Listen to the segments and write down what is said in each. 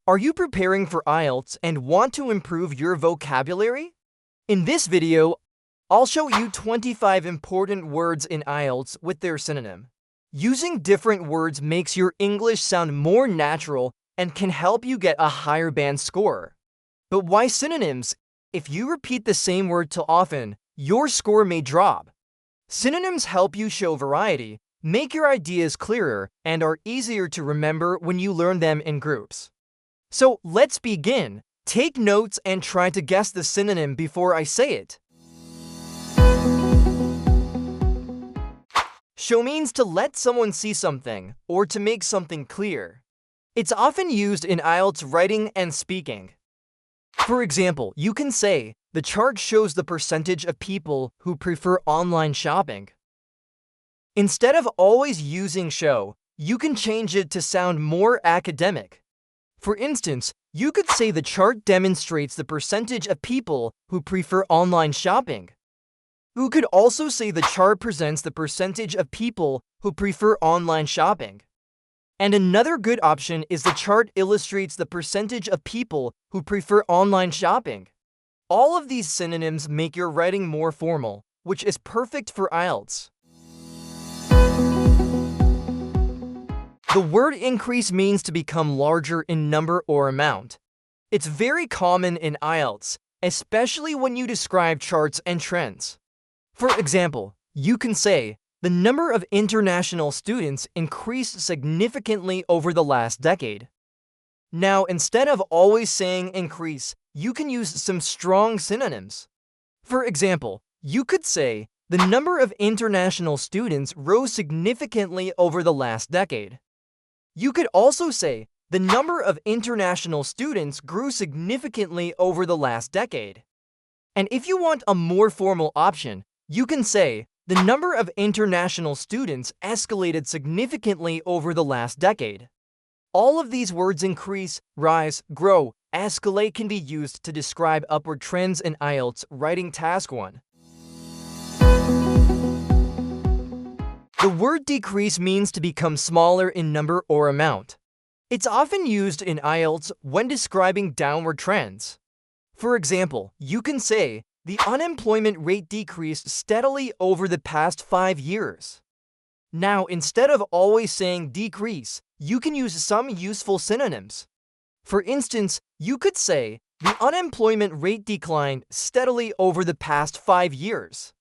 Are you preparing for IELTS and want to improve your vocabulary? In this video, I'll show you 25 important words in IELTS with their synonym. Using different words makes your English sound more natural and can help you get a higher band score. But why synonyms? If you repeat the same word too often, your score may drop. Synonyms help you show variety, make your ideas clearer, and are easier to remember when you learn them in groups. So let's begin. Take notes and try to guess the synonym before I say it. Show means to let someone see something or to make something clear. It's often used in IELTS writing and speaking. For example, you can say, the chart shows the percentage of people who prefer online shopping. Instead of always using show, you can change it to sound more academic. For instance, you could say the chart demonstrates the percentage of people who prefer online shopping. You could also say the chart presents the percentage of people who prefer online shopping. And another good option is the chart illustrates the percentage of people who prefer online shopping. All of these synonyms make your writing more formal, which is perfect for IELTS. The word increase means to become larger in number or amount. It's very common in IELTS, especially when you describe charts and trends. For example, you can say, the number of international students increased significantly over the last decade. Now, instead of always saying increase, you can use some strong synonyms. For example, you could say, the number of international students rose significantly over the last decade. You could also say, the number of international students grew significantly over the last decade. And if you want a more formal option, you can say, the number of international students escalated significantly over the last decade. All of these words increase, rise, grow, escalate can be used to describe upward trends in IELTS writing task 1. The word decrease means to become smaller in number or amount. It's often used in IELTS when describing downward trends. For example, you can say, the unemployment rate decreased steadily over the past 5 years. Now, instead of always saying decrease, you can use some useful synonyms. For instance, you could say, the unemployment rate declined steadily over the past 5 years.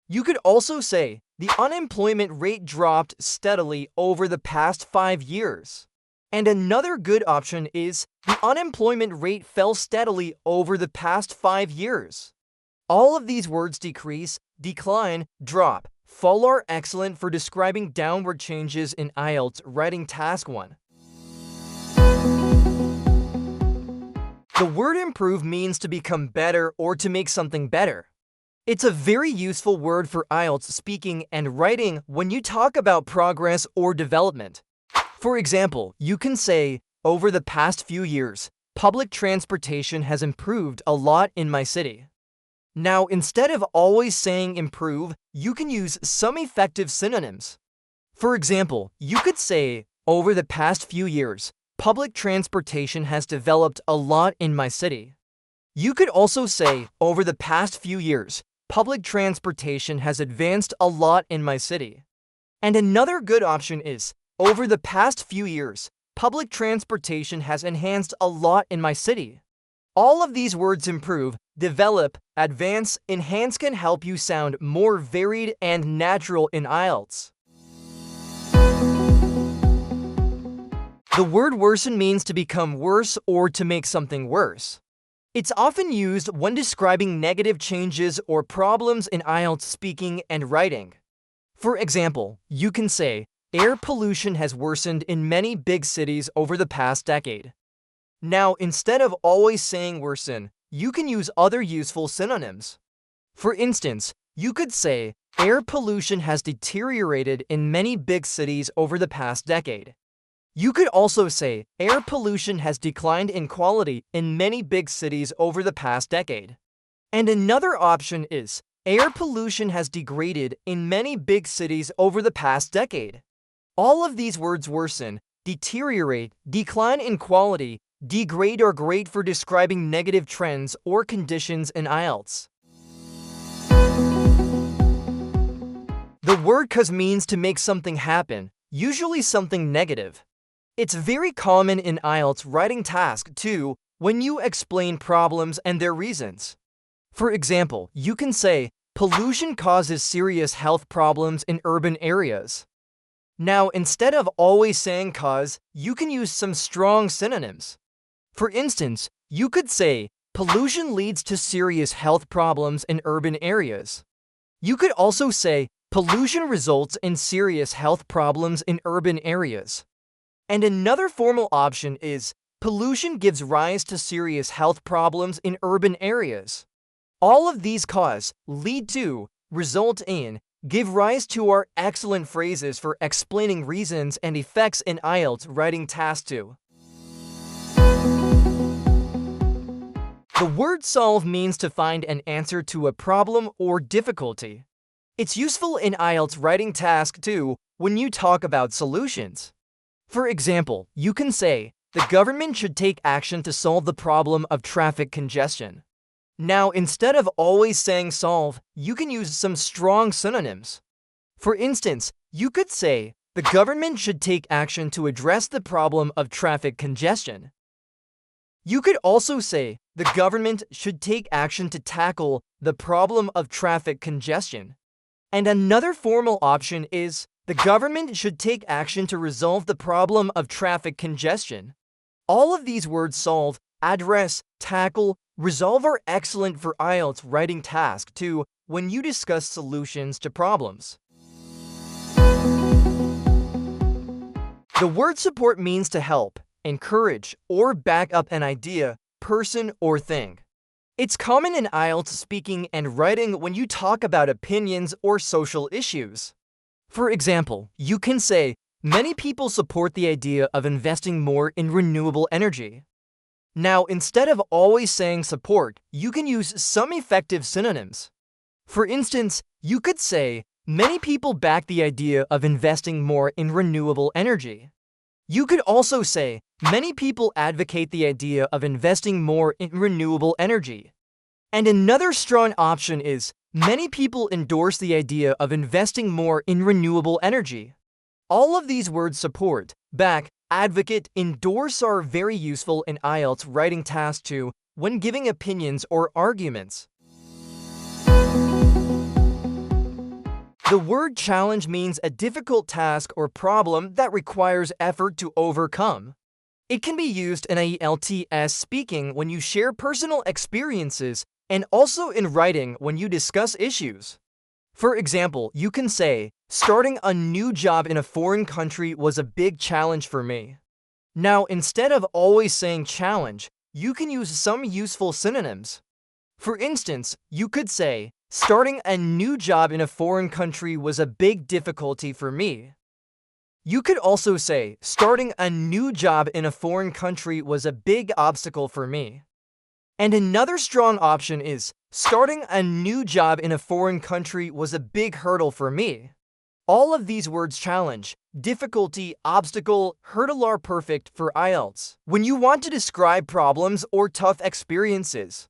You could also say, the unemployment rate dropped steadily over the past 5 years. And another good option is, the unemployment rate fell steadily over the past 5 years. All of these words decrease, decline, drop, fall are excellent for describing downward changes in IELTS writing task 1. The word improve means to become better or to make something better. It's a very useful word for IELTS speaking and writing when you talk about progress or development. For example, you can say, over the past few years, public transportation has improved a lot in my city. Now, instead of always saying improve, you can use some effective synonyms. For example, you could say, over the past few years, public transportation has developed a lot in my city. You could also say, over the past few years, public transportation has advanced a lot in my city. And another good option is, over the past few years, public transportation has enhanced a lot in my city. All of these words improve, develop, advance, enhance can help you sound more varied and natural in IELTS. The word worsen means to become worse or to make something worse. It's often used when describing negative changes or problems in IELTS speaking and writing. For example, you can say, air pollution has worsened in many big cities over the past decade. Now, instead of always saying worsen, you can use other useful synonyms. For instance, you could say, air pollution has deteriorated in many big cities over the past decade. You could also say, air pollution has declined in quality in many big cities over the past decade. And another option is, air pollution has degraded in many big cities over the past decade. All of these words worsen, deteriorate, decline in quality, degrade are great for describing negative trends or conditions in IELTS. The word cause means to make something happen, usually something negative. It's very common in IELTS writing task too when you explain problems and their reasons. For example, you can say, pollution causes serious health problems in urban areas. Now, instead of always saying cause, you can use some strong synonyms. For instance, you could say, pollution leads to serious health problems in urban areas. You could also say, pollution results in serious health problems in urban areas. And another formal option is, pollution gives rise to serious health problems in urban areas. All of these cause, lead to, result in, give rise to are excellent phrases for explaining reasons and effects in IELTS writing task 2. The word solve means to find an answer to a problem or difficulty. It's useful in IELTS writing task 2 when you talk about solutions. For example, you can say, the government should take action to solve the problem of traffic congestion. Now, instead of always saying solve, you can use some strong synonyms. For instance, you could say, the government should take action to address the problem of traffic congestion. You could also say, the government should take action to tackle the problem of traffic congestion. And another formal option is, the government should take action to resolve the problem of traffic congestion. All of these words solve, address, tackle, resolve are excellent for IELTS writing task 2 when you discuss solutions to problems. The word support means to help, encourage, or back up an idea, person, or thing. It's common in IELTS speaking and writing when you talk about opinions or social issues. For example, you can say, many people support the idea of investing more in renewable energy. Now, instead of always saying support, you can use some effective synonyms. For instance, you could say, many people back the idea of investing more in renewable energy. You could also say, many people advocate the idea of investing more in renewable energy. And another strong option is, many people endorse the idea of investing more in renewable energy. All of these words support, back, advocate, endorse are very useful in IELTS writing task 2 when giving opinions or arguments. The word challenge means a difficult task or problem that requires effort to overcome. It can be used in IELTS speaking when you share personal experiences and also in writing when you discuss issues. For example, you can say, starting a new job in a foreign country was a big challenge for me. Now, instead of always saying challenge, you can use some useful synonyms. For instance, you could say, starting a new job in a foreign country was a big difficulty for me. You could also say, starting a new job in a foreign country was a big obstacle for me. And another strong option is, starting a new job in a foreign country was a big hurdle for me. All of these words challenge, difficulty, obstacle, hurdle are perfect for IELTS when you want to describe problems or tough experiences.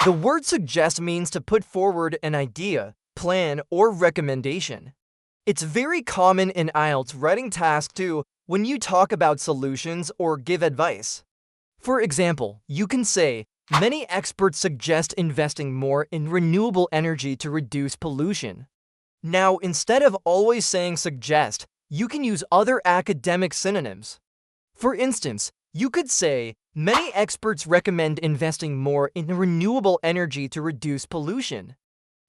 The word suggest means to put forward an idea, plan, or recommendation. It's very common in IELTS writing task 2 when you talk about solutions or give advice. For example, you can say, many experts suggest investing more in renewable energy to reduce pollution. Now, instead of always saying suggest, you can use other academic synonyms. For instance, you could say, many experts recommend investing more in renewable energy to reduce pollution.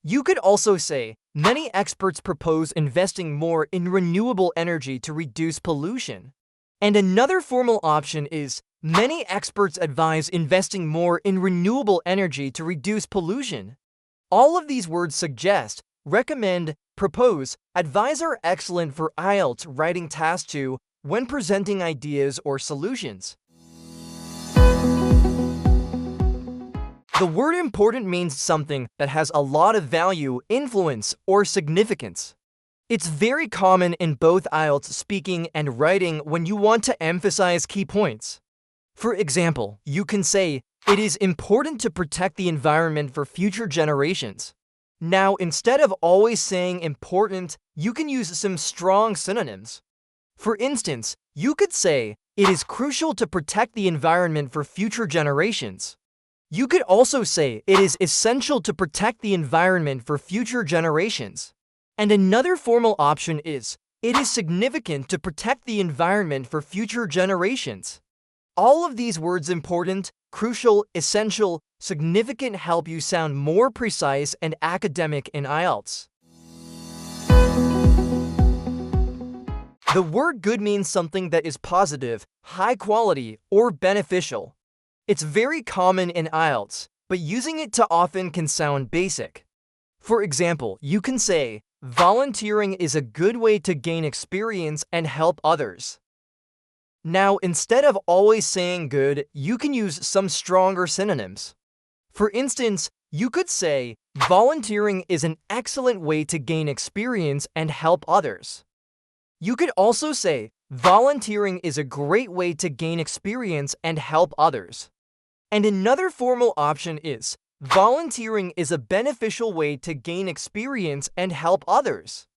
You could also say, many experts propose investing more in renewable energy to reduce pollution. And another formal option is, many experts advise investing more in renewable energy to reduce pollution. All of these words suggest, recommend, propose, advise are excellent for IELTS writing task 2 when presenting ideas or solutions. The word important means something that has a lot of value, influence, or significance. It's very common in both IELTS speaking and writing when you want to emphasize key points. For example, you can say, "It is important to protect the environment for future generations." Now, instead of always saying important, you can use some strong synonyms. For instance, you could say, "It is crucial to protect the environment for future generations." You could also say, "It is essential to protect the environment for future generations." And another formal option is, "It is significant to protect the environment for future generations." All of these words important, crucial, essential, significant help you sound more precise and academic in IELTS. The word good means something that is positive, high quality, or beneficial. It's very common in IELTS, but using it too often can sound basic. For example, you can say, "Volunteering is a good way to gain experience and help others." Now, instead of always saying good, you can use some stronger synonyms. For instance, you could say, "Volunteering is an excellent way to gain experience and help others." You could also say, "Volunteering is a great way to gain experience and help others." And another formal option is, "Volunteering is a beneficial way to gain experience and help others."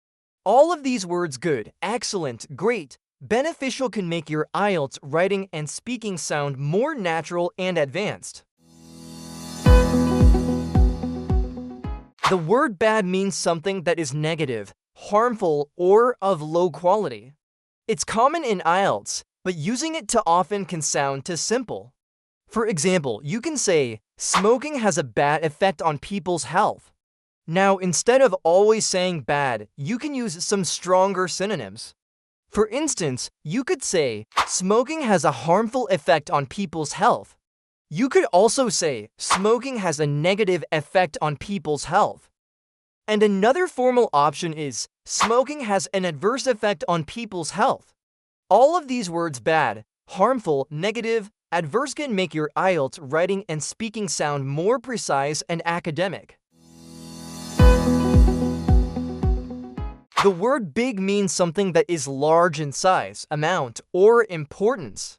All of these words good, excellent, great, beneficial can make your IELTS writing and speaking sound more natural and advanced. The word bad means something that is negative, harmful, or of low quality. It's common in IELTS, but using it too often can sound too simple. For example, you can say, "Smoking has a bad effect on people's health." Now, instead of always saying bad, you can use some stronger synonyms. For instance, you could say, "Smoking has a harmful effect on people's health." You could also say, "Smoking has a negative effect on people's health." And another formal option is, "Smoking has an adverse effect on people's health." All of these words bad, harmful, negative, adverse can make your IELTS writing and speaking sound more precise and academic. The word big means something that is large in size, amount, or importance.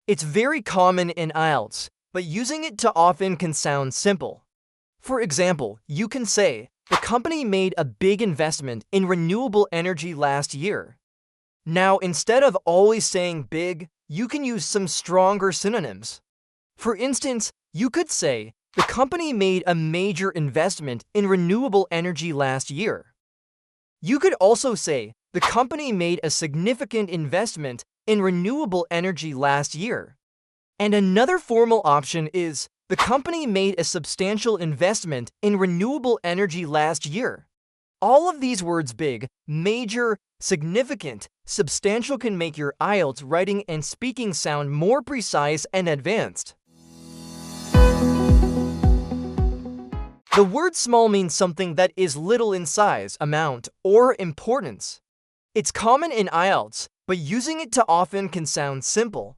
It's very common in IELTS, but using it too often can sound simple. For example, you can say, "The company made a big investment in renewable energy last year." Now, instead of always saying big, you can use some stronger synonyms. For instance, you could say, "The company made a major investment in renewable energy last year." You could also say, "The company made a significant investment in renewable energy last year." And another formal option is, "The company made a substantial investment in renewable energy last year." All of these words big, major, significant, substantial can make your IELTS writing and speaking sound more precise and advanced. The word small means something that is little in size, amount, or importance. It's common in IELTS, but using it too often can sound simple.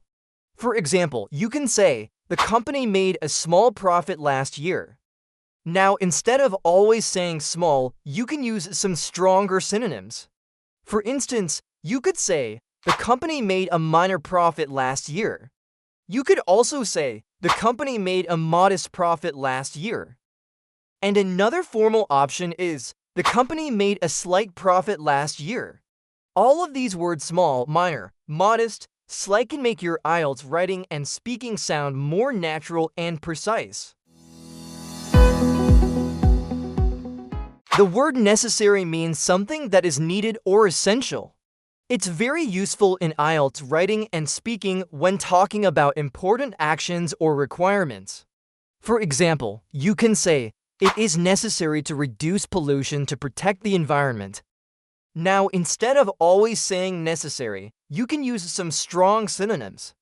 For example, you can say, "The company made a small profit last year." Now, instead of always saying small, you can use some stronger synonyms. For instance, you could say, "The company made a minor profit last year." You could also say, "The company made a modest profit last year." And another formal option is, "The company made a slight profit last year." All of these words small, minor, modest, slight can make your IELTS writing and speaking sound more natural and precise. The word necessary means something that is needed or essential. It's very useful in IELTS writing and speaking when talking about important actions or requirements. For example, you can say, "It is necessary to reduce pollution to protect the environment." Now, instead of always saying necessary, you can use some strong synonyms.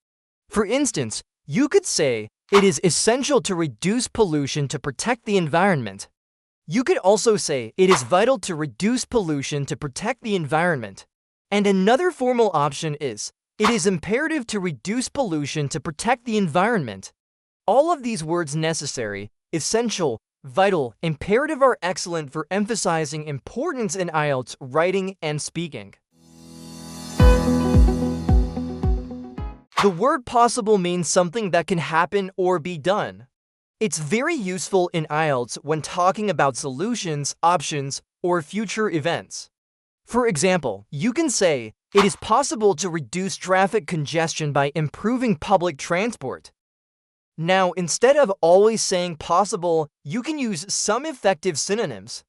For instance, you could say, "It is essential to reduce pollution to protect the environment." You could also say, "It is vital to reduce pollution to protect the environment." And another formal option is, "It is imperative to reduce pollution to protect the environment." All of these words necessary, essential, vital, imperative are excellent for emphasizing importance in IELTS writing and speaking. The word possible means something that can happen or be done. It's very useful in IELTS when talking about solutions, options, or future events. For example, you can say, it is possible to reduce traffic congestion by improving public transport. Now, instead of always saying possible, you can use some effective synonyms.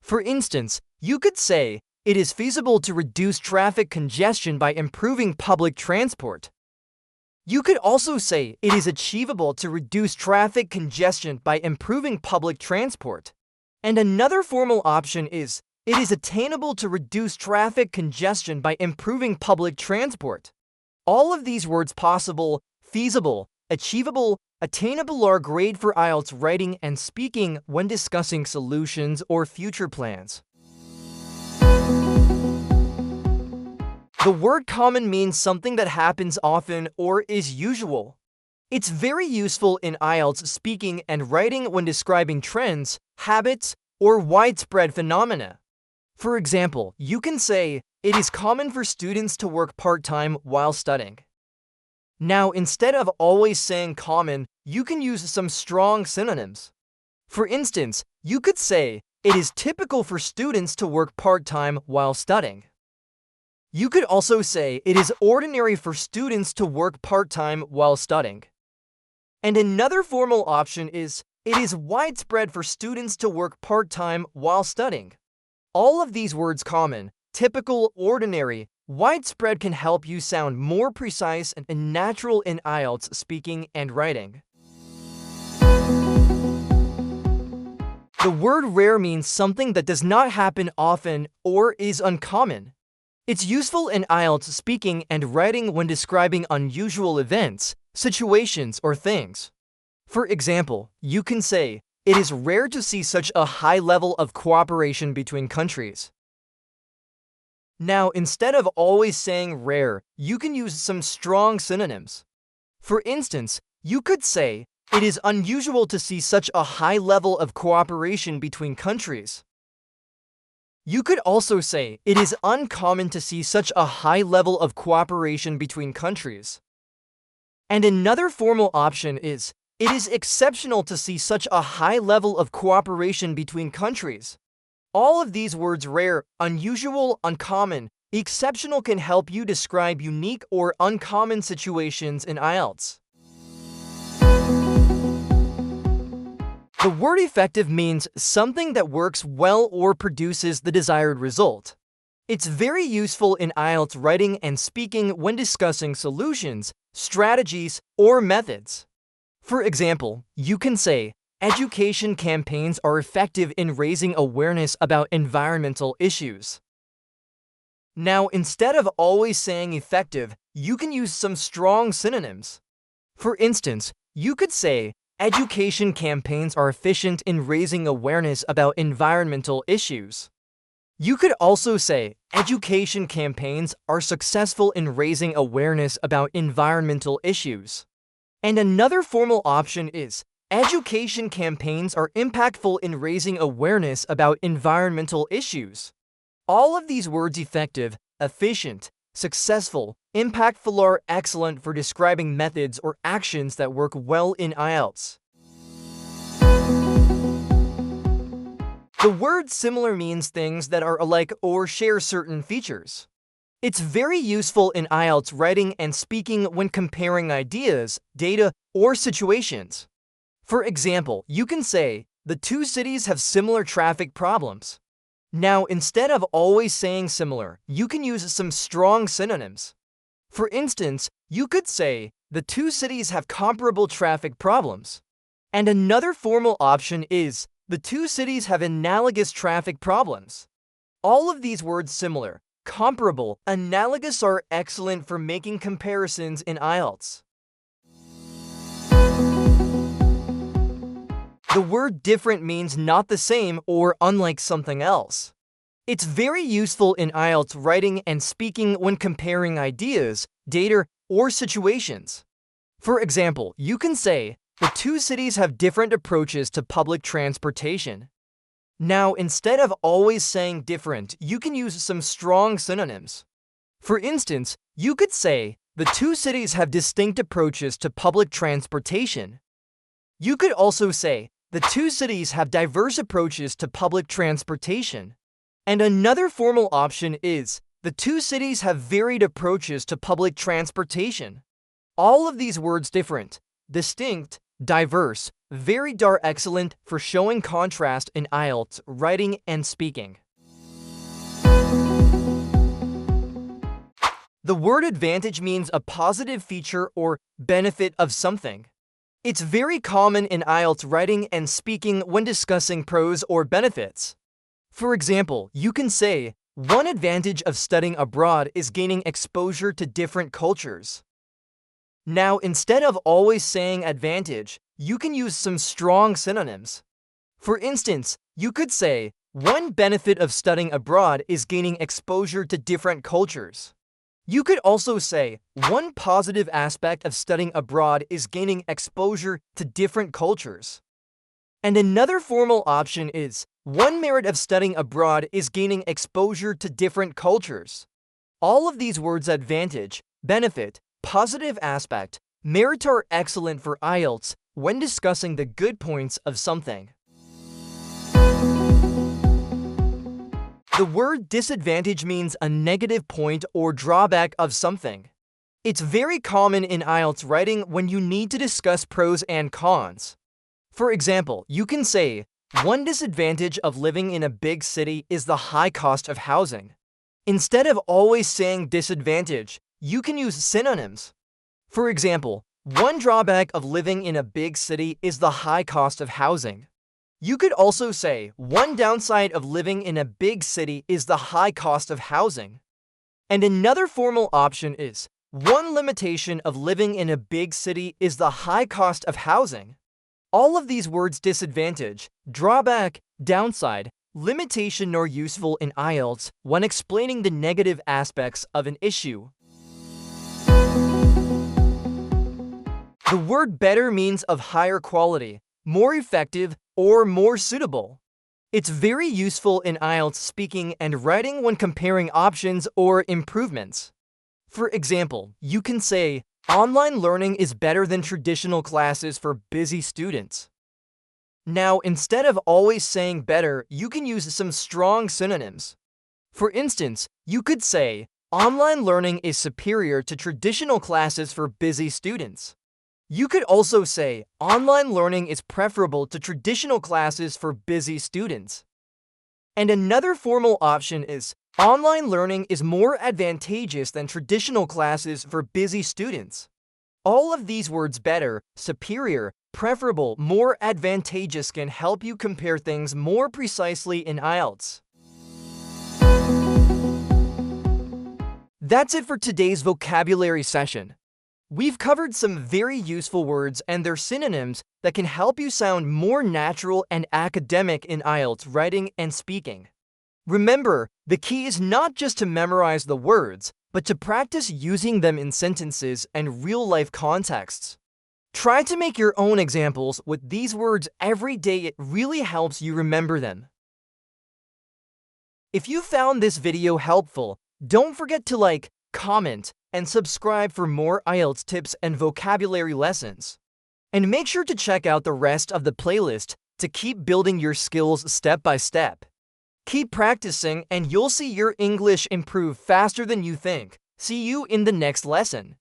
For instance, you could say, it is feasible to reduce traffic congestion by improving public transport. You could also say, it is achievable to reduce traffic congestion by improving public transport. And another formal option is, it is attainable to reduce traffic congestion by improving public transport. All of these words possible, feasible, achievable, attainable are great for IELTS writing and speaking when discussing solutions or future plans. The word common means something that happens often or is usual. It's very useful in IELTS speaking and writing when describing trends, habits, or widespread phenomena. For example, you can say, it is common for students to work part-time while studying. Now, instead of always saying common, you can use some strong synonyms. For instance, you could say, it is typical for students to work part-time while studying. You could also say, it is ordinary for students to work part-time while studying. And another formal option is, it is widespread for students to work part-time while studying. All of these words common, typical, ordinary, widespread can help you sound more precise and natural in IELTS speaking and writing. The word rare means something that does not happen often or is uncommon. It's useful in IELTS speaking and writing when describing unusual events, situations, or things. For example, you can say, it is rare to see such a high level of cooperation between countries. Now, instead of always saying rare, you can use some strong synonyms. For instance, you could say, it is unusual to see such a high level of cooperation between countries. You could also say, it is uncommon to see such a high level of cooperation between countries. And another formal option is, it is exceptional to see such a high level of cooperation between countries. All of these words rare, unusual, uncommon, exceptional can help you describe unique or uncommon situations in IELTS. The word effective means something that works well or produces the desired result. It's very useful in IELTS writing and speaking when discussing solutions, strategies, or methods. For example, you can say, education campaigns are effective in raising awareness about environmental issues. Now, instead of always saying effective, you can use some strong synonyms. For instance, you could say, education campaigns are efficient in raising awareness about environmental issues. You could also say, education campaigns are successful in raising awareness about environmental issues. And another formal option is, education campaigns are impactful in raising awareness about environmental issues. All of these words effective, efficient, successful, impactful are excellent for describing methods or actions that work well in IELTS. The word similar means things that are alike or share certain features. It's very useful in IELTS writing and speaking when comparing ideas, data, or situations. For example, you can say, the two cities have similar traffic problems. Now, instead of always saying similar, you can use some strong synonyms. For instance, you could say, the two cities have comparable traffic problems. And another formal option is, the two cities have analogous traffic problems. All of these words similar, comparable, analogous are excellent for making comparisons in IELTS. The word different means not the same or unlike something else. It's very useful in IELTS writing and speaking when comparing ideas, data, or situations. For example, you can say, The two cities have different approaches to public transportation. Now, instead of always saying different, you can use some strong synonyms. For instance, you could say, the two cities have distinct approaches to public transportation. You could also say, the two cities have diverse approaches to public transportation. And another formal option is, the two cities have varied approaches to public transportation. All of these words different, distinct, diverse, varied are excellent for showing contrast in IELTS writing and speaking. The word advantage means a positive feature or benefit of something. It's very common in IELTS writing and speaking when discussing pros or benefits. For example, you can say, one advantage of studying abroad is gaining exposure to different cultures. Now, instead of always saying advantage, you can use some strong synonyms. For instance, you could say, one benefit of studying abroad is gaining exposure to different cultures. You could also say, one positive aspect of studying abroad is gaining exposure to different cultures. And another formal option is, one merit of studying abroad is gaining exposure to different cultures. All of these words advantage, benefit, positive aspect, merit are excellent for IELTS when discussing the good points of something. The word disadvantage means a negative point or drawback of something. It's very common in IELTS writing when you need to discuss pros and cons. For example, you can say, one disadvantage of living in a big city is the high cost of housing. Instead of always saying disadvantage, you can use synonyms. For example, one drawback of living in a big city is the high cost of housing. You could also say, one downside of living in a big city is the high cost of housing. And another formal option is, one limitation of living in a big city is the high cost of housing. All of these words disadvantage, drawback, downside, limitation are useful in IELTS when explaining the negative aspects of an issue. The word better means of higher quality, more effective, or more suitable. It's very useful in IELTS speaking and writing when comparing options or improvements. For example, you can say, online learning is better than traditional classes for busy students. Now, instead of always saying better, you can use some strong synonyms. For instance, you could say, online learning is superior to traditional classes for busy students. You could also say, online learning is preferable to traditional classes for busy students. And another formal option is, online learning is more advantageous than traditional classes for busy students. All of these words better, superior, preferable, more advantageous can help you compare things more precisely in IELTS. That's it for today's vocabulary session. We've covered some very useful words and their synonyms that can help you sound more natural and academic in IELTS writing and speaking. Remember, the key is not just to memorize the words, but to practice using them in sentences and real-life contexts. Try to make your own examples with these words every day. It really helps you remember them. If you found this video helpful, don't forget to like, comment, and subscribe for more IELTS tips and vocabulary lessons. And make sure to check out the rest of the playlist to keep building your skills step by step. Keep practicing and you'll see your English improve faster than you think. See you in the next lesson.